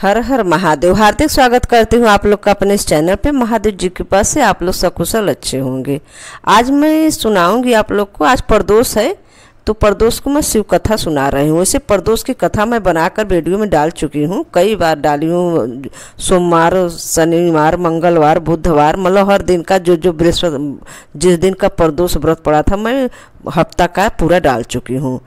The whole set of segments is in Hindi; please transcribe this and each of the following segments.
हर हर महादेव। हार्दिक स्वागत करती हूँ आप लोग का अपने इस चैनल पे। महादेव जी के पास से आप लोग सकुशल अच्छे होंगे। आज मैं सुनाऊंगी आप लोग को। आज प्रदोष है तो प्रदोष को मैं शिव कथा सुना रही हूँ। वैसे प्रदोष की कथा मैं बनाकर वीडियो में डाल चुकी हूँ, कई बार डाली हूँ। सोमवार, शनिवार, मंगलवार, बुधवार, मतलब हर दिन का जो बृहस्पति जिस दिन का प्रदोष व्रत पड़ा था मैं हफ्ता का पूरा डाल चुकी हूँ,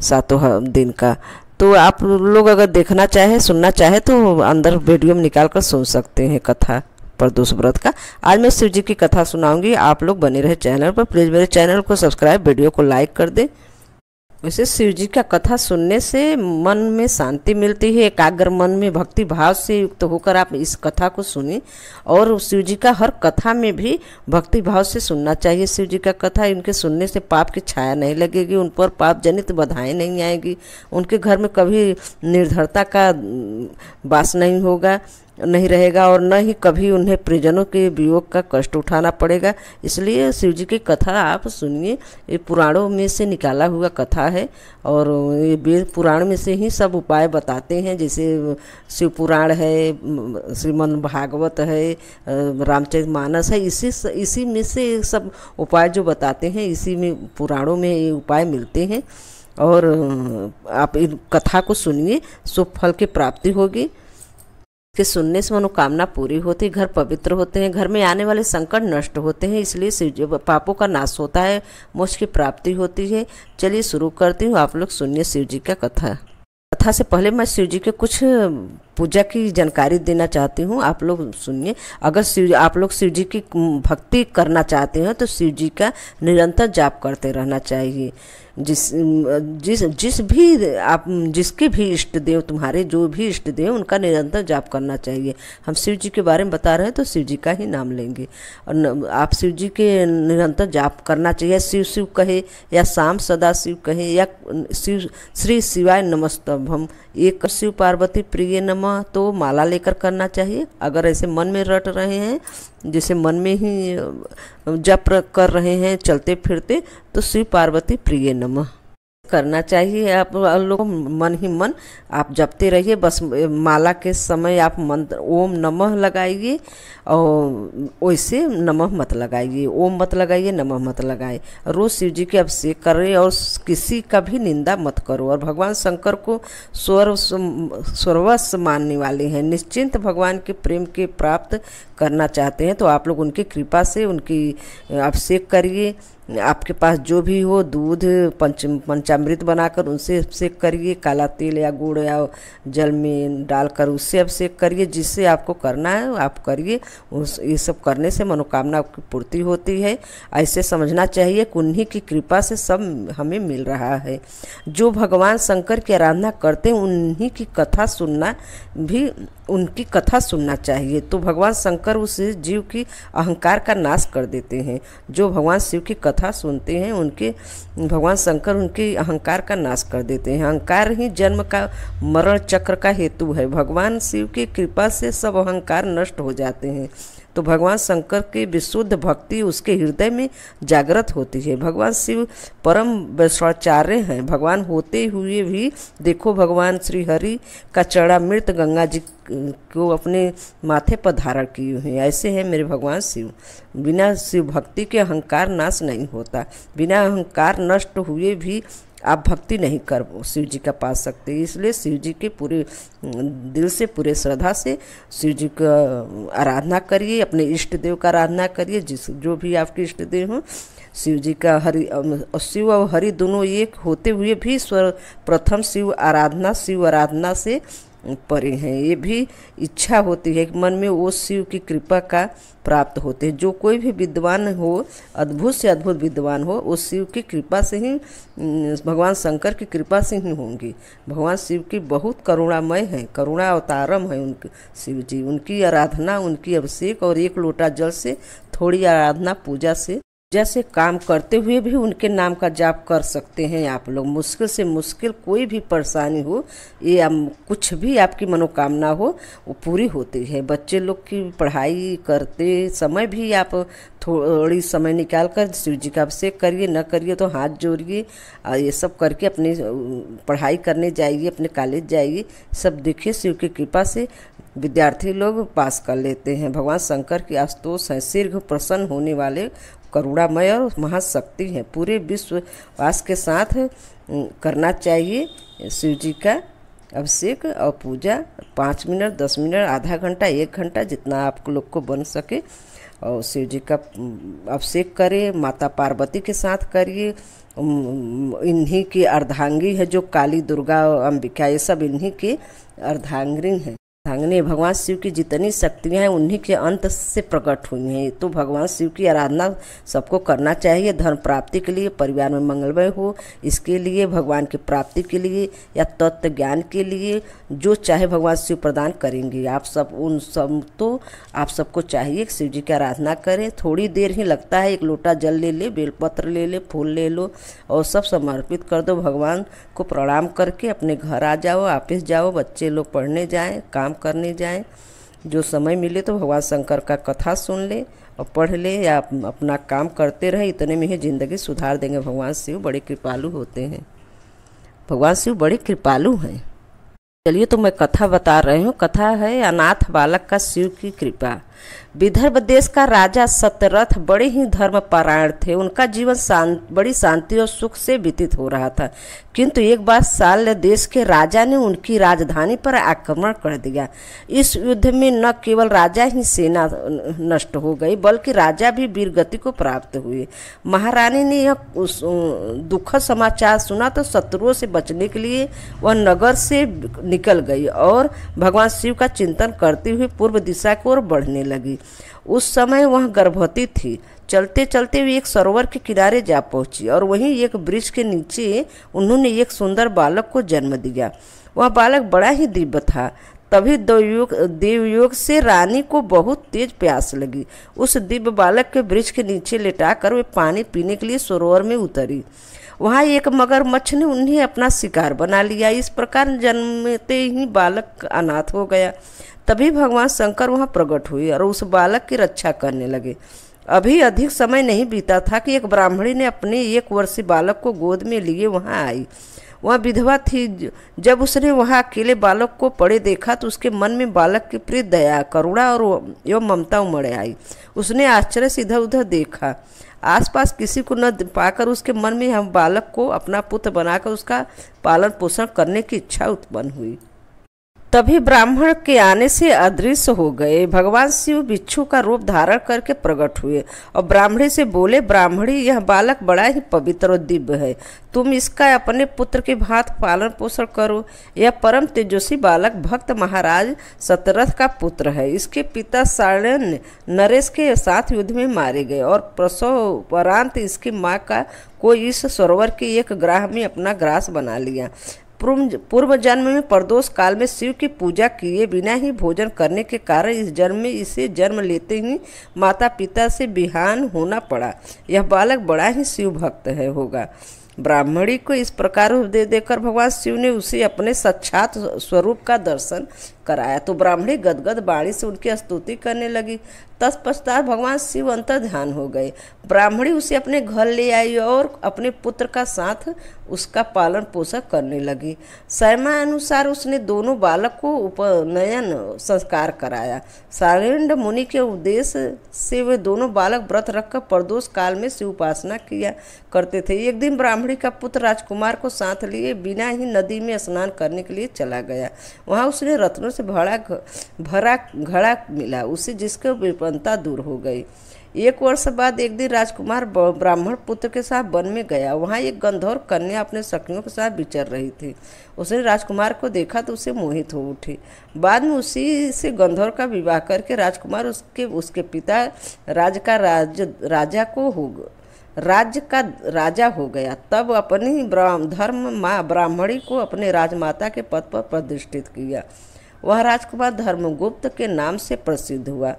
7 दिन का। तो आप लोग अगर देखना चाहे, सुनना चाहे तो अंदर वीडियो में निकाल कर सुन सकते हैं कथा प्रदोष व्रत का। आज मैं शिव जी की कथा सुनाऊंगी। आप लोग बने रहे चैनल पर। प्लीज़ मेरे चैनल को सब्सक्राइब, वीडियो को लाइक कर दें। वैसे शिव जी का कथा सुनने से मन में शांति मिलती है। एकाग्र मन में भक्ति भाव से युक्त होकर आप इस कथा को सुनिए। और शिव जी का हर कथा में भी भक्ति भाव से सुनना चाहिए। शिव जी का कथा, इनके सुनने से पाप की छाया नहीं लगेगी, उन पर पाप जनित बाधाएं नहीं आएगी, उनके घर में कभी निर्धरता का वास नहीं होगा, नहीं रहेगा, और न ही कभी उन्हें परिजनों के वियोग का कष्ट उठाना पड़ेगा। इसलिए शिव जी की कथा आप सुनिए। ये पुराणों में से निकाला हुआ कथा है और ये वेद पुराण में से ही सब उपाय बताते हैं। जैसे शिव पुराण है, श्रीमद् भागवत है, रामचरितमानस है, इसी में से सब उपाय जो बताते हैं, इसी में पुराणों में ये उपाय मिलते हैं। और आप इन कथा को सुनिए, शुभ फल की प्राप्ति होगी। के सुनने से मनोकामना पूरी होती है, घर पवित्र होते हैं, घर में आने वाले संकट नष्ट होते हैं। इसलिए शिव पापों का नाश होता है, मोक्ष की प्राप्ति होती है। चलिए शुरू करती हूँ, आप लोग सुनिए शिव जी का कथा। कथा से पहले मैं शिव जी के कुछ पूजा की जानकारी देना चाहती हूँ, आप लोग सुनिए। अगर आप लोग शिव जी की भक्ति करना चाहते हैं तो शिव जी का निरंतर जाप करते रहना चाहिए। जिस भी आप जिसके भी इष्ट देव, तुम्हारे जो भी इष्ट देव, उनका निरंतर जाप करना चाहिए। हम शिव जी के बारे में बता रहे हैं तो शिव जी का ही नाम लेंगे। और आप शिव जी के निरंतर जाप करना चाहिए। शिव शिव कहे या शाम सदा शिव कहे या शिव श्री शिवाय नमस्तभम, एक शिव पार्वती प्रिय नमः, तो माला लेकर करना चाहिए। अगर ऐसे मन में रट रहे हैं, जैसे मन में ही जप कर रहे हैं चलते फिरते, तो शिव पार्वती प्रिय नमः करना चाहिए। आप लोग मन ही मन आप जपते रहिए। बस माला के समय आप मंत्र ओम नमः लगाइए, और वैसे नमः मत लगाइए, ओम मत लगाइए, नमः मत लगाइए। रोज़ शिव जी के अभिषेक करें और किसी का भी निंदा मत करो। और भगवान शंकर को सर्वस्व मानने वाले हैं, निश्चिंत भगवान के प्रेम के प्राप्त करना चाहते हैं तो आप लोग उनकी कृपा से उनकी अभिषेक करिए। आपके पास जो भी हो, दूध पंचामृत बनाकर उनसे अभिषेक करिए। काला तेल या गुड़ या जल में डालकर उससे अभिषेक करिए। जिससे आपको करना है आप करिए। ये सब करने से मनोकामना की पूर्ति होती है। ऐसे समझना चाहिए कि उन्हीं की कृपा से सब हमें मिल रहा है। जो भगवान शंकर की आराधना करते हैं उन्हीं की कथा सुनना भी, उनकी कथा सुनना चाहिए। तो भगवान शंकर उस जीव की अहंकार का नाश कर देते हैं। जो भगवान शिव की कथा सुनते हैं उनके भगवान शंकर उनके अहंकार का नाश कर देते हैं। अहंकार ही जन्म का मरण चक्र का हेतु है। भगवान शिव की कृपा से सब अहंकार नष्ट हो जाते हैं। तो भगवान शंकर की विशुद्ध भक्ति उसके हृदय में जागृत होती है। भगवान शिव परम वैष्णवाचार्य हैं। भगवान होते हुए भी देखो, भगवान श्री हरि का चरणामृत गंगा जी को अपने माथे पर धारण किए हुए हैं। ऐसे हैं मेरे भगवान शिव। बिना शिव भक्ति के अहंकार नाश नहीं होता। बिना अहंकार नष्ट हुए भी आप भक्ति नहीं कर शिव जी का पा सकते। इसलिए शिव जी के पूरे दिल से, पूरे श्रद्धा से शिव जी का आराधना करिए। अपने इष्ट देव का आराधना करिए, जो भी आपके इष्ट देव हों। शिव जी का शिव और हरि दोनों एक होते हुए भी प्रथम शिव आराधना से परे हैं। ये भी इच्छा होती है कि मन में वो शिव की कृपा का प्राप्त होते हैं। जो कोई भी विद्वान हो, अद्भुत से अद्भुत विद्वान हो, वो शिव की कृपा से ही, भगवान शंकर की कृपा से ही होंगी। भगवान शिव की बहुत करुणामय हैं, करुणा अवतारम है उनके शिव जी। उनकी आराधना, उनकी अभिषेक और एक लोटा जल से, थोड़ी आराधना पूजा से जैसे काम करते हुए भी उनके नाम का जाप कर सकते हैं आप लोग। मुश्किल से मुश्किल कोई भी परेशानी हो, ये कुछ भी आपकी मनोकामना हो, वो पूरी होती है। बच्चे लोग की पढ़ाई करते समय भी आप थोड़ी समय निकाल कर शिव जी का अभिषेक करिए, न करिए तो हाथ जोड़िए, ये सब करके अपनी पढ़ाई करने जाइए, अपने कॉलेज जाइए। सब देखिए शिव की कृपा से विद्यार्थी लोग पास कर लेते हैं। भगवान शंकर की आस्तोष है, शीघ्र प्रसन्न होने वाले करुणामय और महाशक्ति हैं। पूरे विश्वास के साथ करना चाहिए शिव जी का अभिषेक और पूजा। 5 मिनट, 10 मिनट, आधा घंटा, 1 घंटा, जितना आप लोग को बन सके, और शिव जी का अभिषेक करें। माता पार्वती के साथ करिए। इन्हीं की अर्धांगी है जो काली, दुर्गा, अंबिका, ये सब इन्हीं के अर्धांगिनी हैं। भगवान शिव की जितनी शक्तियाँ हैं उन्हीं के अंत से प्रकट हुई हैं। तो भगवान शिव की आराधना सबको करना चाहिए, धर्म प्राप्ति के लिए, परिवार में मंगलमय हो इसके लिए, भगवान की प्राप्ति के लिए या तत्व ज्ञान के लिए, जो चाहे भगवान शिव प्रदान करेंगे। आप सब उन सब तो आप सबको चाहिए कि शिव जी की आराधना करें। थोड़ी देर ही लगता है, 1 लोटा जल ले ले, बेलपत्र ले ले, फूल ले लो और सब समर्पित कर दो। भगवान को प्रणाम करके अपने घर आ जाओ, ऑफिस जाओ, बच्चे लोग पढ़ने जाएं, काम करने जाएं। जो समय मिले तो भगवान शंकर का कथा सुन ले और पढ़ ले या अपना काम करते रहे। इतने में ही ज़िंदगी सुधार देंगे। भगवान शिव बड़े कृपालु होते हैं। भगवान शिव बड़े कृपालु हैं। चलिए तो मैं कथा बता रही हूँ। कथा है अनाथ बालक का शिव की कृपा। विदर्भ देश का राजा सतरथ बड़े ही धर्मपरायण थे। उनका जीवन बड़ी शांति और सुख से व्यतीत हो रहा था, किंतु एक बार साल देश के राजा ने उनकी राजधानी पर आक्रमण कर दिया। इस युद्ध में न केवल राजा ही सेना नष्ट हो गई, बल्कि राजा भी वीरगति को प्राप्त हुए। महारानी ने यह दुखद समाचार सुना तो शत्रुओं से बचने के लिए वह नगर से निकल गई और भगवान शिव का चिंतन करते हुए पूर्व दिशा की ओर बढ़ने लगी। उस समय वह गर्भवती थी। चलते चलते वे एक सरोवर के किनारे जा पहुंची और वहीं एक वृक्ष के नीचे उन्होंने एक सुंदर बालक को जन्म दिया। वह बालक बड़ा ही दिव्य था। तभी देवयोग से रानी को बहुत तेज प्यास लगी। उस दिव्य बालक के वृक्ष के नीचे लेटाकर वे पानी पीने के लिए सरोवर में उतरी। वहाँ एक मगरमच्छ ने उन्हें अपना शिकार बना लिया। इस प्रकार जन्मते ही बालक अनाथ हो गया। तभी भगवान शंकर वहाँ प्रकट हुए और उस बालक की रक्षा करने लगे। अभी अधिक समय नहीं बीता था कि एक ब्राह्मणी ने अपने 1 वर्षीय बालक को गोद में लिए वहाँ आई। वह विधवा थी। जब उसने वहाँ अकेले बालक को पड़े देखा तो उसके मन में बालक की प्रीत, दया, करुणा और एवं ममता उमड़ आई। उसने आश्चर्य से इधर उधर देखा। आसपास किसी को न पाकर उसके मन में हम बालक को अपना पुत्र बनाकर उसका पालन पोषण करने की इच्छा उत्पन्न हुई। तभी ब्राह्मण के आने से अदृश्य हो गए। भगवान शिव बिच्छू का रूप धारण करके प्रकट हुए और ब्राह्मणी से बोले, ब्राह्मणी, यह बालक बड़ा ही पवित्र और दिव्य है। तुम इसका अपने पुत्र के भांति पालन पोषण करो। यह परम तेजस्वी बालक भक्त महाराज सतरथ का पुत्र है। इसके पिता सारण्य नरेश के साथ युद्ध में मारे गए और प्रसव उपरांत इसकी माँ का कोई इस सरोवर के एक ग्राह में अपना ग्रास बना लिया। पूर्व जन्म में प्रदोष काल में शिव की पूजा किए बिना ही भोजन करने के कारण इस जन्म में इसे जन्म लेते ही माता पिता से बिहान होना पड़ा। यह बालक बड़ा ही शिव भक्त होगा। ब्राह्मणी को इस प्रकार दे देकर भगवान शिव ने उसे अपने साक्षात स्वरूप का दर्शन कराया तो ब्राह्मणी गदगद वाणी से उनकी स्तुति करने लगी। तत्पश्चात भगवान शिव अंतर ध्यान हो गए। ब्राह्मणी उसे अपने घर ले आई और अपने पुत्र का साथ उसका पालन पोषण करने लगी। अनुसार उसने दोनों बालक को उपनयन संस्कार कराया। सारण्य मुनि के उपदेश से वे दोनों बालक व्रत रखकर प्रदोष काल में शिव उपासना किया करते थे। एक दिन ब्राह्मणी का पुत्र राजकुमार को साथ लिए बिना ही नदी में स्नान करने के लिए चला गया। वहाँ उसने रत्नों से भरा घड़ा मिला उसे, जिसके विपन्नता दूर हो गई। 1 वर्ष बाद एक दिन राजकुमार ब्राह्मण पुत्र के साथ वन में गया। वहाँ एक गंधर्व कन्या अपने सखियों के साथ विचर रही थी। उसने राजकुमार को देखा तो उसे मोहित हो उठी। बाद में उसी से गंधर्व का विवाह करके राजकुमार उसके पिता राज्य का राजा हो गया। तब अपनी धर्म माँ ब्राह्मणी को अपने राजमाता के पद पर प्रतिष्ठित किया। वह राजकुमार धर्मगुप्त के नाम से प्रसिद्ध हुआ।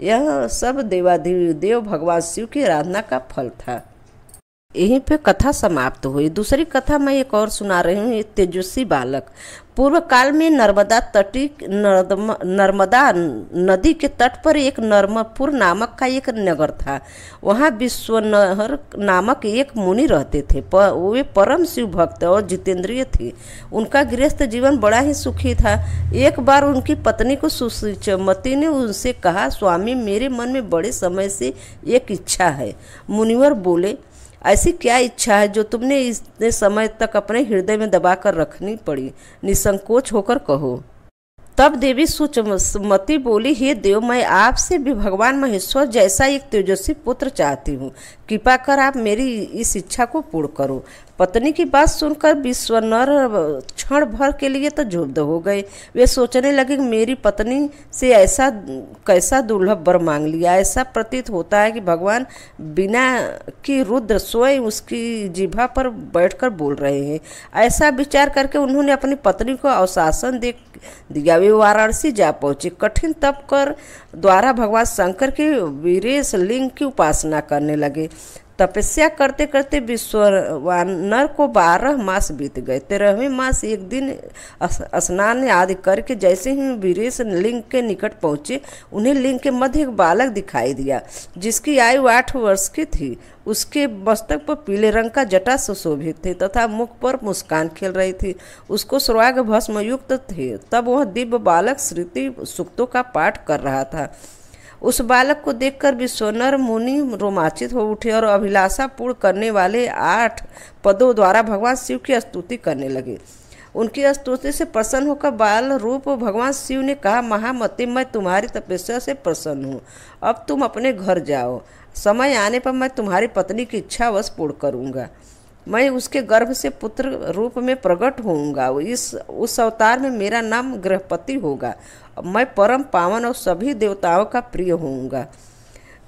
यह सब देवाधिदेव भगवान शिव की आराधना का फल था। यहीं पे कथा समाप्त हुई। दूसरी कथा मैं एक और सुना रही हूँ। एक तेजस्वी बालक। पूर्व काल में नर्मदा नदी के तट पर एक नर्मपुर नामक का एक नगर था। वहाँ विश्वनहर नामक एक मुनि रहते थे। वे परम शिव भक्त और जितेंद्रिय थे। उनका गृहस्थ जीवन बड़ा ही सुखी था। एक बार उनकी पत्नी को सुश्रीमती ने उनसे कहा, स्वामी, मेरे मन में बड़े समय से एक इच्छा है। मुनिवर बोले, ऐसी क्या इच्छा है जो तुमने इतने समय तक अपने हृदय में दबाकर रखनी पड़ी? निसंकोच होकर कहो। तब देवी सुचमती बोली, हे देव, मैं आपसे भी भगवान महेश्वर जैसा एक तेजस्वी पुत्र चाहती हूँ। कृपा कर आप मेरी इस इच्छा को पूर्ण करो। पत्नी की बात सुनकर विश्वनर क्षण भर के लिए तो झुब्ध हो गए। वे सोचने लगे कि मेरी पत्नी से ऐसा कैसा दुर्लभ वर मांग लिया। ऐसा प्रतीत होता है कि भगवान बिना कि रुद्र स्वयं उसकी जिह्वा पर बैठकर बोल रहे हैं। ऐसा विचार करके उन्होंने अपनी पत्नी को अवशासन दे दिया। वे वाराणसी जा पहुंचे। कठिन तप कर द्वारा भगवान शंकर के वीरेश लिंग की उपासना करने लगे। तपस्या करते करते विश्ववानर को 12 मास बीत गए। 13वें मास एक दिन स्नान आदि करके जैसे ही वीरेश लिंग के निकट पहुंचे, उन्हें लिंग के मध्य एक बालक दिखाई दिया, जिसकी आयु 8 वर्ष की थी। उसके मस्तक पर पीले रंग का जटा सुशोभित थे तथा मुख पर मुस्कान खेल रही थी। उसको स्वर्ग भस्म युक्त थे। तब वह दिव्य बालक श्रुति सूक्तों का पाठ कर रहा था। उस बालक को देखकर विश्वनर मुनि रोमांचित हो उठे और अभिलाषा पूर्ण करने वाले 8 पदों द्वारा भगवान शिव की स्तुति करने लगे। उनकी स्तुति से प्रसन्न होकर बाल रूप भगवान शिव ने कहा, महामते, मैं तुम्हारी तपस्या से प्रसन्न हूँ। अब तुम अपने घर जाओ। समय आने पर मैं तुम्हारी पत्नी की इच्छा अवश्य पूर्ण करूँगा। मैं उसके गर्भ से पुत्र रूप में प्रकट होऊंगा। उस अवतार में मेरा नाम गृहपति होगा। मैं परम पावन और सभी देवताओं का प्रिय होऊंगा।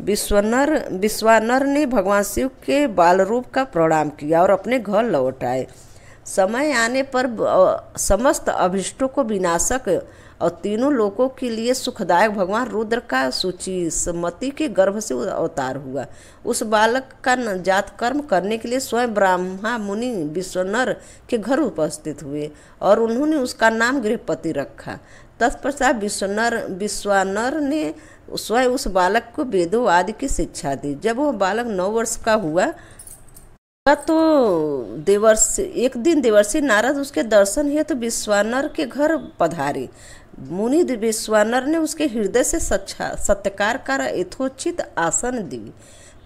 विश्वानर ने भगवान शिव के बाल रूप का प्रणाम किया और अपने घर लौट आए। समय आने पर समस्त अभिष्टों को विनाशक और तीनों लोकों के लिए सुखदायक भगवान रुद्र का सुचीमती के गर्भ से अवतार हुआ। उस बालक का जात कर्म करने के लिए स्वयं ब्रह्मा मुनि विश्वनर के घर उपस्थित हुए और उन्होंने उसका नाम गृहपति रखा। तत्पश्चात विश्वानर ने स्वयं उस बालक को वेदों आदि की शिक्षा दी। जब वह बालक 9 वर्ष का हुआ तो एक दिन देवर्षि नारद उसके दर्शन हेतु विश्वानर के घर पधारे। मुनि विश्वानर ने उसके हृदय से सत्कार कर यथोचित आसन दी।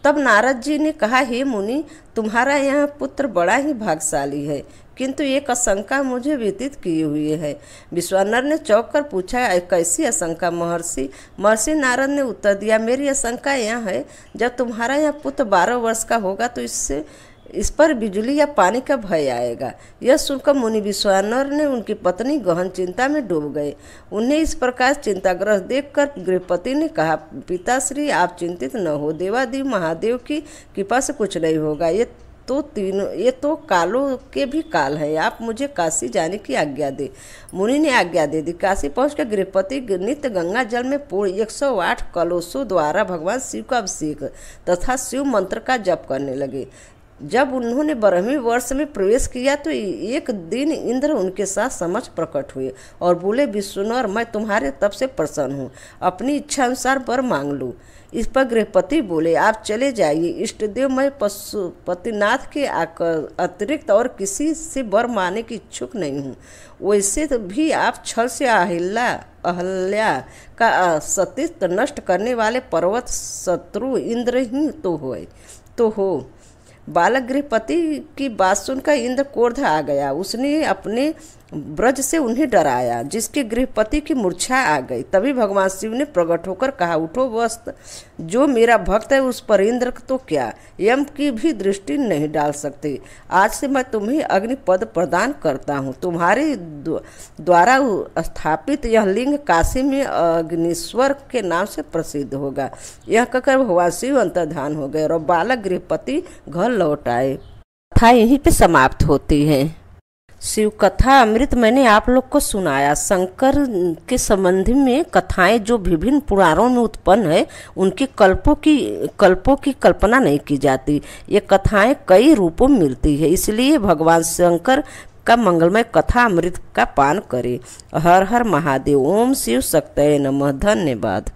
तब नारद जी ने कहा, हे मुनि, तुम्हारा यह पुत्र बड़ा ही भाग्यशाली है, किंतु एक आशंका मुझे व्यतीत किए हुए है। विश्वानर ने चौंक कर पूछा, कैसी आशंका महर्षि? महर्षि नारद ने उत्तर दिया, मेरी आशंका यह है, जब तुम्हारा यह पुत्र 12 वर्ष का होगा तो इस पर बिजली या पानी का भय आएगा। यह सुनकर मुनि विश्वानर ने उनकी पत्नी गहन चिंता में डूब गए। उन्हें इस प्रकार चिंताग्रस्त देखकर गृहपति ने कहा, पिताश्री, आप चिंतित न हो। देवादिव महादेव की कृपा से कुछ नहीं होगा। ये तो कालों के भी काल है। आप मुझे काशी जाने की आज्ञा दे। मुनि ने आज्ञा दे दी। काशी पहुंचकर गृहपति नित्य गंगा जल में पूर्ण 108 कलशों द्वारा भगवान शिव का अभिषेक तथा शिव मंत्र का जप करने लगे। जब उन्होंने 12वें वर्ष में प्रवेश किया तो एक दिन इंद्र उनके साथ समक्ष प्रकट हुए और बोले, विश्वनर, मैं तुम्हारे तप से प्रसन्न हूँ। अपनी इच्छा अनुसार वर मांग लो। इस पर गृहपति बोले, आप चले जाइए। इष्टदेव, मैं पशुपतिनाथ के अतिरिक्त और किसी से वर मांगने की इच्छुक नहीं हूँ। वैसे भी आप छल से अहल्या का सतीत्व नष्ट करने वाले पर्वत शत्रु इंद्र ही तो हो। बालक गृहपति की बात सुनकर इंद्र क्रोध आ गया। उसने अपने ब्रज से उन्हें डराया, जिसके गृहपति की मूर्छा आ गई। तभी भगवान शिव ने प्रकट होकर कहा, उठो वस्त, जो मेरा भक्त है उस पर इंद्र तो क्या, यम की भी दृष्टि नहीं डाल सकते। आज से मैं तुम्हें अग्निपद प्रदान करता हूँ। तुम्हारे द्वारा स्थापित यह लिंग काशी में अग्निश्वर के नाम से प्रसिद्ध होगा। यह कहकर भगवान शिव अंतर्धान हो गए और बालक गृहपति घर लौट आए। कथा यहीं पे समाप्त होती है। शिव कथा अमृत मैंने आप लोग को सुनाया। शंकर के संबंधी में कथाएं जो विभिन्न पुराणों में उत्पन्न है, उनकी कल्पों की कल्पना नहीं की जाती। ये कथाएं कई रूपों में मिलती है, इसलिए भगवान शंकर का मंगलमय कथा अमृत का पान करें। हर हर महादेव। ओम शिव शक्तये नमः। धन्यवाद।